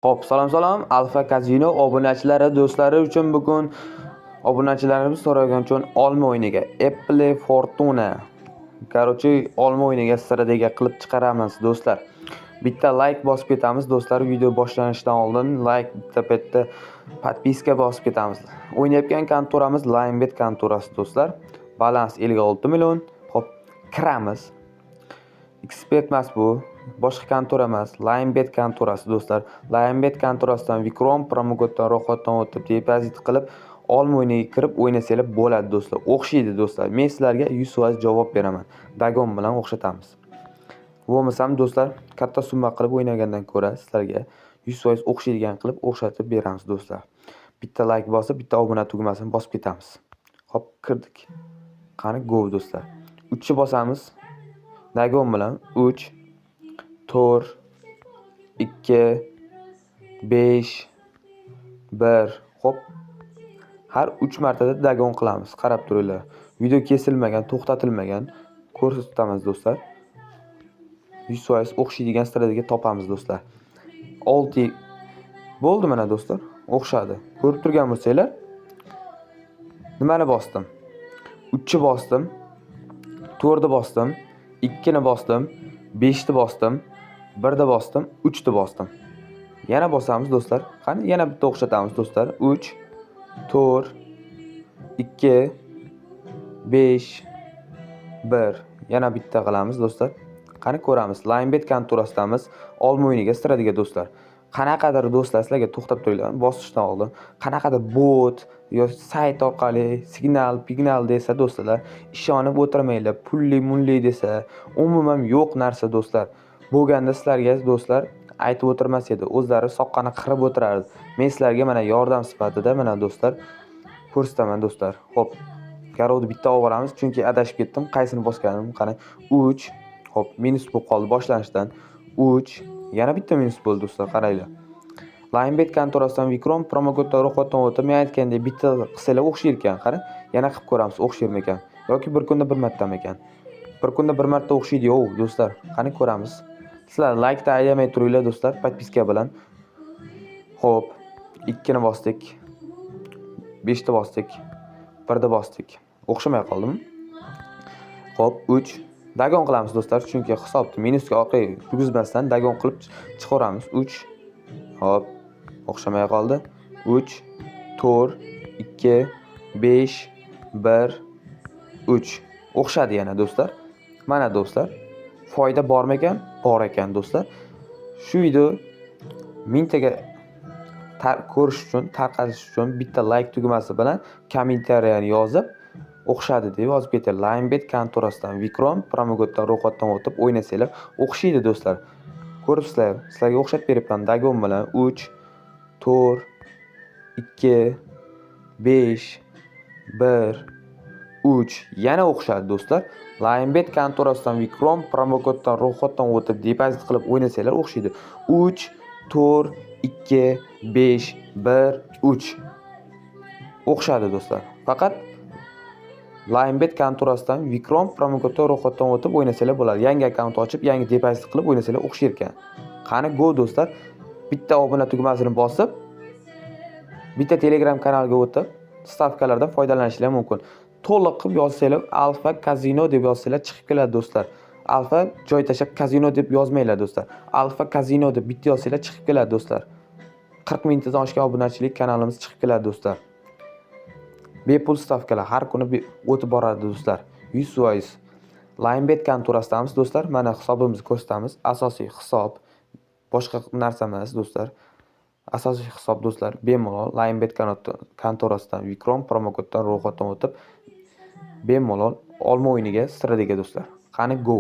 Xo'p, salom. Alfa Casino obunachilari do'stlari uchun bugun obunachilarimiz so'ragan uchun olma o'yiniga Apple Fortuna olma o'yiniga strategiya qilib chiqaramiz do'stlar. Bitta like bosib ketamiz do'stlar. Video boshlanishidan oldin like, bitta podpiska bosib ketamiz. O'ynayotgan kontoramiz Linebet kontorasi do'stlar. Balans 56 million. Xo'p, kiramiz. Expert emas bu. Boshqa kontora emas, Linebet kontorasi do'stlar. Linebet kontorasidan Vikrom promokoddan ro'yxatdan o'tib depozit qilib, olma o'yiniga kirib o'ynasanglar bo'ladi do'stlar. O'xshaydi do'stlar. Men sizlarga 100% javob beraman. Dagon bilan o'xshatamiz. Bo'lmasam do'stlar, katta summa qilib o'ynagandan ko'ra sizlarga 100% o'xshaydigan qilib o'xshatib beramiz do'stlar. Bitta like bosib, bitta obuna tugmasini bosib ketamiz. Hop, kirdik. Qani go do'stlar. 3 bosamiz. Dagon bilan 3 4 2 5 1 hop. Har 3 martada dagon qilamiz. Qarab turinglar. Video kesilmagan, to'xtatilmagan ko'rsatamiz do'stlar. 100% o'xshaydigan strategiya topamiz do'stlar. 6 bo'ldi mana do'stlar. O'xshadi. Ko'rib turgan bo'lsanglar, nimani bosdim? 3 ni bosdim, 4 ni bosdim, 2 ni bosdim, 5 ni bosdim, 1 ni bosdim, 3 ni bosdim. Yana bosamiz do'stlar. Qani yana bitta o'xshatamiz do'stlar. 3 4 2 5 1 yana bitta qilamiz do'stlar. Qani ko'ramiz. Linebet kontorasidamiz. Olma o'yiniga strategiya do'stlar. Qanaqadir do'stlar sizlarga to'xtab turinglar. Bosishdan oldin qanaqadir bot yoki sayt orqali signal desa do'stlar, ishonib o'tirmanglar. Pulli desa, umuman yo'q narsa do'stlar. Bo'lganda sizlarga do'stlar aytib o'tirmas edi. O'zlari soqqani qirib o'tirardi. Men sizlarga mana yordam sifatida mana do'stlar ko'rsataman do'stlar. Xo'p, garovni bitta olib olamiz, chunki adashib ketdim. Qaysini bosganim? Qani 3 hop, minus bo'lib qoldi boshlanishdan. 3 yana bitta minus bo'ldi do'stlar, qaranglar. Linebet kontorasidan Vikrom promokoddan ro'yxatdan o'tib, men aytgandek bitta qilsalar o'xshayr ekan. Qani, yana qilib ko'ramiz, o'xshayrmi ekan yoki bir kunda bir martami ekan. Bir kunda bir marta o'xshaydi-yu do'stlar. Qani ko'ramiz. Sizlar like ta ayamay turinglar do'stlar, podpiska bilan. Xo'p, 2 ni bosdik. 5 ni bosdik. 1 ni bosdik. O'xshamay qoldimi? Xo'p, 3 dagon qilamiz do'stlar, chunki hisobni minusga orqaga yurgizmasdan dagon qilib chiqaramiz. 3 hop, o'xshamay qoldi. 3 4 2 5 1 3 o'xshadi yana do'stlar. Mana do'stlar, foyda bormi ekan? Bor ekan do'stlar. Shu video mingtaga ko'rish uchun, tarqatish uchun bitta like tugmasi bilan kommentariyani yozib, o'xshadi deb yozib keting. Linebet kontorasidan Vikrom promokoddan ro'yxatdan o'tib o'ynasanglar o'xshaydi do'stlar. Ko'ribsizlar, sizlarga o'xshatib beribman dagon bilan 3 4 2 5 1 3 yana o'xshadi do'stlar. Linebet kontorasidan Vikrom promokoddan ro'yxatdan o'tib depozit qilib o'ynasanglar o'xshaydi. 3 4 2 5 1 3 o'xshadi do'stlar. Faqat Linebet kontorasidan Vikrom promokoddan ro'yxatdan o'tib o'ynasanglar bo'ladi. Yangi akkaunt ochib, yangi depozit qilib o'ynasanglar o'xshayr ekan. Qani go do'stlar. Bitta obuna tugmasini bosib, bitta Telegram kanaliga o'tib, stavkalardan foydalanishingiz mumkin. To'liq qilib yozsanglar Alfa Casino deb yozsanglar chiqib keladi do'stlar. Alfa joy tashab Casino deb yozmanglar do'stlar. Alfa Casino deb bitta yozsanglar chiqib keladi do'stlar. 40 mingtadan oshgan obunachilik kanalimiz chiqib keladi do'stlar. Bepul stavkalar har kuni o'tib boradi do'stlar. 100%. Linebet kontorasidamiz do'stlar. Mana hisobimizni ko'rsatamiz. Asosiy hisob boshqa narsa emas do'stlar. Asosiy hisob do'stlar bemalol Linebet kontorasidan Vikrom promokoddan ro'yxatdan o'tib bemalol olma o'yiniga strategiya do'stlar. Qani go.